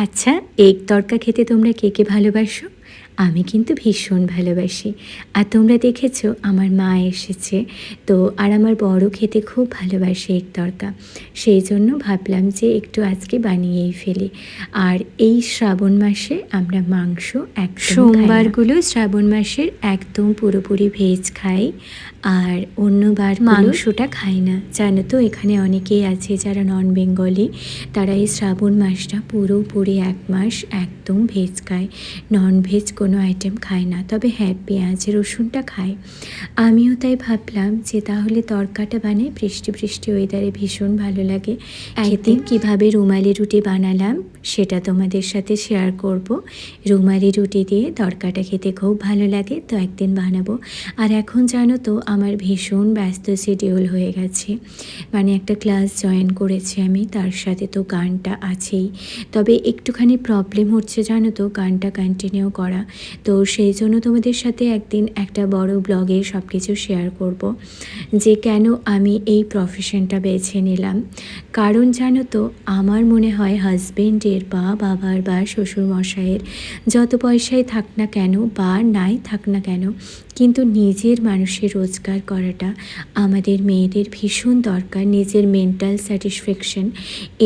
আচ্ছা, এগ তড়কা খেতে তোমরা কে কে ভালোবাসো? আমি কিন্তু ভীষণ ভালোবাসি। আর তোমরা দেখেছো আমার মা এসেছে, তো আর আমার বড় খেতে খুব ভালোবাসে এগ তড়কা। সেই জন্য ভাবলাম যে একটু আজকে বানিয়েই ফেলি। আর এই শ্রাবণ মাসে আমরা মাংস একদম খাই না। সোমবারগুলো শ্রাবণ মাসের একদম পুরোপুরি ভেজ খাই, আর অন্য বার মাংসটা খাই না। জানো তো, এখানে অনেকেই আছে যারা নন বেঙ্গলি, তারা এই শ্রাবণ মাসটা পুরোপুরি এক মাস একদম ভেজ খায়, নন ভেজ কোনো আইটেম খায় না। তবে হ্যাঁ, পেঁয়াজ রসুনটা খায়। আমিও তাই ভাবলাম যে তাহলে তড়কাটা বানাই, বৃষ্টি বৃষ্টি ওয়েদারে ভীষণ ভালো লাগে। একদিন কীভাবে রুমালি রুটি বানালাম সেটা তোমাদের সাথে শেয়ার করব। রুমালি রুটি দিয়ে তড়কাটা খেতে খুব ভালো লাগে, তো একদিন বানাবো। আর এখন জানো তো আমার ভীষণ ব্যস্ত শিডিউল হয়ে গেছে, মানে একটা ক্লাস জয়েন করেছি আমি, তার সাথে তো গানটা আছেই। তবে একটুখানি প্রবলেম হচ্ছে জানো তো গানটা কন্টিনিউ করা, তো সেই জন্য তোমাদের সাথে একদিন একটা বড় ব্লগে সব কিছু শেয়ার করব যে কেন আমি এই প্রফেশনটা বেছে নিলাম। কারণ জানো তো, আমার মনে হয় হাজবেন্ডের বা বাবার বা শ্বশুরমশাইয়ের যত পয়সাই থাক না কেন বা নাই থাক না কেন, কিন্তু নিজের মানুষের রোজগার করাটা আমাদের মেয়েদের ভীষণ দরকার। নিজের মেন্টাল স্যাটিসফ্যাকশন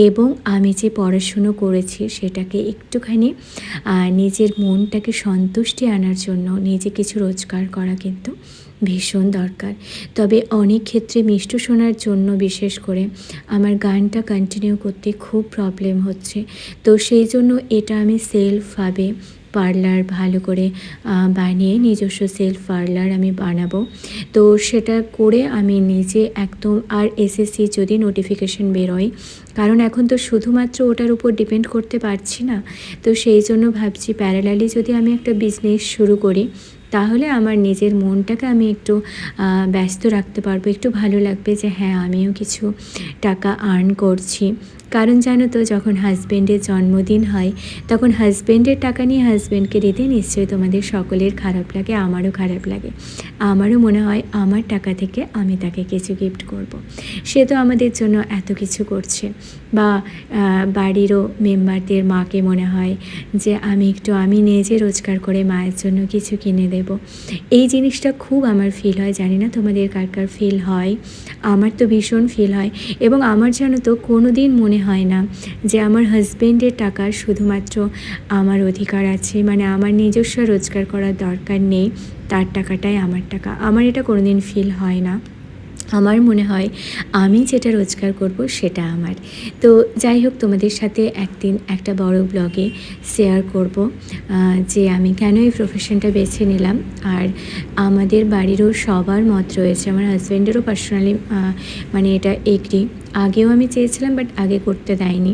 এবং আমি যে পড়াশুনো করেছি সেটাকে একটুখানি নিজের মনটাকে সন্তুষ্টি আনার জন্য নিজে কিছু রোজগার করা কিন্তু ভীষণ দরকার। তবে অনেক ক্ষেত্রে মিষ্টু শোনার জন্য বিশেষ করে আমার গানটা কন্টিনিউ করতে খুব প্রবলেম হচ্ছে, তো সেই জন্য এটা আমি সেলফভাবে পার্লার ভালো করে বানিয়ে নিজস্ব সেলফ পার্লার আমি বানাবো। তো সেটা করে আমি নিজে একদম, আর এসএসসি যদি নোটিফিকেশন বেরোয়, কারণ এখন তো শুধুমাত্র ওটার উপর ডিপেন্ড করতে পারছি না, তো সেই জন্য ভাবছি প্যারালালি যদি আমি একটা বিজনেস শুরু করি তাহলে আমার নিজের মনটাকে আমি একটু ব্যস্ত রাখতে পারবো, একটু ভালো লাগবে যে হ্যাঁ আমিও কিছু টাকা আর্ন করছি। কারণ জানো তো, যখন হাজব্যান্ডের জন্মদিন হয় তখন হাজব্যান্ডের টাকা নিয়ে হাজব্যান্ডকে দিতে নিশ্চয়ই তোমাদের সকলের খারাপ লাগে, আমারও খারাপ লাগে। আমারও মনে হয় আমার টাকা থেকে আমি তাকে কিছু গিফট করব। সে তো আমাদের জন্য এত কিছু করছে, বা বাড়িরও মেম্বারদের মাকে মনে হয় যে আমি নিজে রোজগার করে মায়ের জন্য কিছু কিনে দেব। এই জিনিসটা খুব আমার ফিল হয়, জানি না তোমাদের কার কার ফিল হয়, আমার তো ভীষণ ফিল হয়। এবং আমার জানো তো কোনো দিন মনে হয় না যে আমার হাজব্যান্ডের টাকার শুধুমাত্র আমার অধিকার আছে, মানে আমার নিজস্ব রোজগার করার দরকার নেই, তার টাকাটাই আমার টাকা। আমার এটা কোনো দিন ফিল হয় না। আমার মনে হয় আমি যেটা রোজগার করব সেটা আমার। তো যাই হোক, তোমাদের সাথে একদিন একটা বড় ব্লগে শেয়ার করব যে আমি কেন এই প্রফেশনটা বেছে নিলাম। আর আমাদের বাড়িরও সবার মত রয়েছে, আমার হাজব্যান্ডেরও পার্সোনালি মানে এটা এগ্রি। আগেও আমি চেয়েছিলাম, বাট আগে করতে দেয়নি,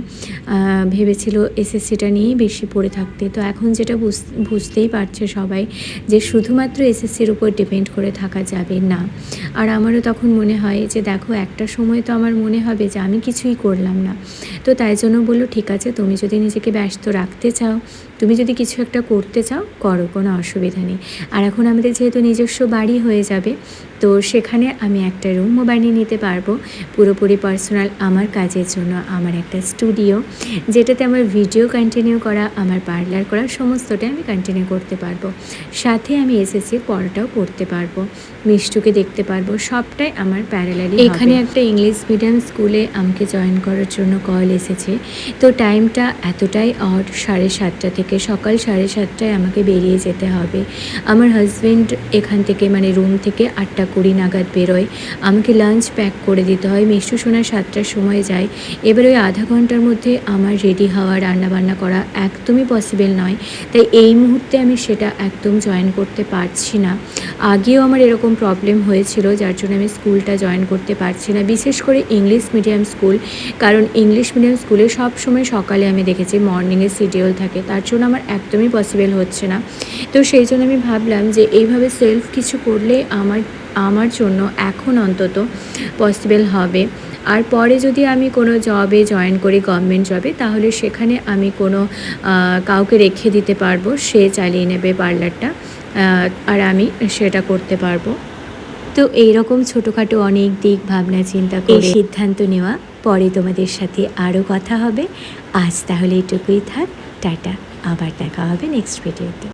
ভেবেছিল এসএসসিটা নিয়েই বেশি পড়ে থাকতে। তো এখন যেটা বুঝতেই পারছে সবাই যে শুধুমাত্র এসএসসির উপর ডিপেন্ড করে থাকা যাবে না। আর আমারও তখন মনে হয় যে দেখো, একটা সময় তো আমার মনে হবে যে আমি কিছুই করলাম না। তো তাই জন্য বললো ঠিক আছে, তুমি যদি নিজেকে ব্যস্ত রাখতে চাও, তুমি যদি কিছু একটা করতে চাও করো, কোনো অসুবিধা নেই। আর এখন আমাদের যেহেতু নিজস্ব বাড়ি হয়ে যাবে, তো সেখানে আমি একটা রুমও বানিয়ে নিতে পারবো পুরোপুরি পার্সোনাল আমার কাজের জন্য। আমার একটা স্টুডিও, যেটাতে আমার ভিডিও কন্টিনিউ করা, আমার পার্লার করা সমস্তটাই আমি কন্টিনিউ করতে পারবো। সাথে আমি এসএসসির পড়াটাও করতে পারবো, মিষ্টুকে দেখতে পারবো, সবটাই আমার প্যারালালি। এখানে একটা ইংলিশ মিডিয়াম স্কুলে আমাকে জয়েন করার জন্য কল এসেছে। তো টাইমটা এতটাই অড, 7:30 থেকে, সকাল 7:30টায় আমাকে বেরিয়ে যেতে হবে। আমার হাজব্যান্ড এখান থেকে মানে রুম থেকে 8:20 নাগাদ বেরোয়, আমাকে লাঞ্চ প্যাক করে দিতে হয়। মিষ্টু সোনা 7টার সময় যায়। এবার ওই আধা ঘন্টার মধ্যে আমার রেডি হওয়া, রান্নাবান্না করা একদমই পসিবল নয়, তাই এই মুহূর্তে আমি সেটা একদম জয়েন করতে পারছি না। আগেও আমার এরকম প্রবলেম হয়েছিল, যার জন্য আমি স্কুলটা জয়েন করতে পারছি না, বিশেষ করে ইংলিশ মিডিয়াম স্কুল। কারণ ইংলিশ মিডিয়াম স্কুলে সব সময় সকালে আমি দেখেছি মর্নিংয়ের শিডিউল থাকে, তার জন্য আমার একদমই পসিবল হচ্ছে না। তো সেই জন্য আমি ভাবলাম যে এইভাবে সেলফ কিছু করলে আমার জন্য এখন অন্তত পসিবল হবে। আর পরে যদি আমি কোনো জবে জয়েন করি, গভর্নমেন্ট জবে, তাহলে সেখানে আমি কোনো কাউকে রেখে দিতে পারবো, সে চালিয়ে নেবে পার্লারটা, আর আমি সেটা করতে পারবো। তো এইরকম ছোটোখাটো অনেক দিক ভাবনা চিন্তা করে সিদ্ধান্ত নেওয়া। পরে তোমাদের সাথে আরও কথা হবে। আজ তাহলে এটুকুই থাক। টাটা, আবার দেখা হবে নেক্সট ভিডিওতে।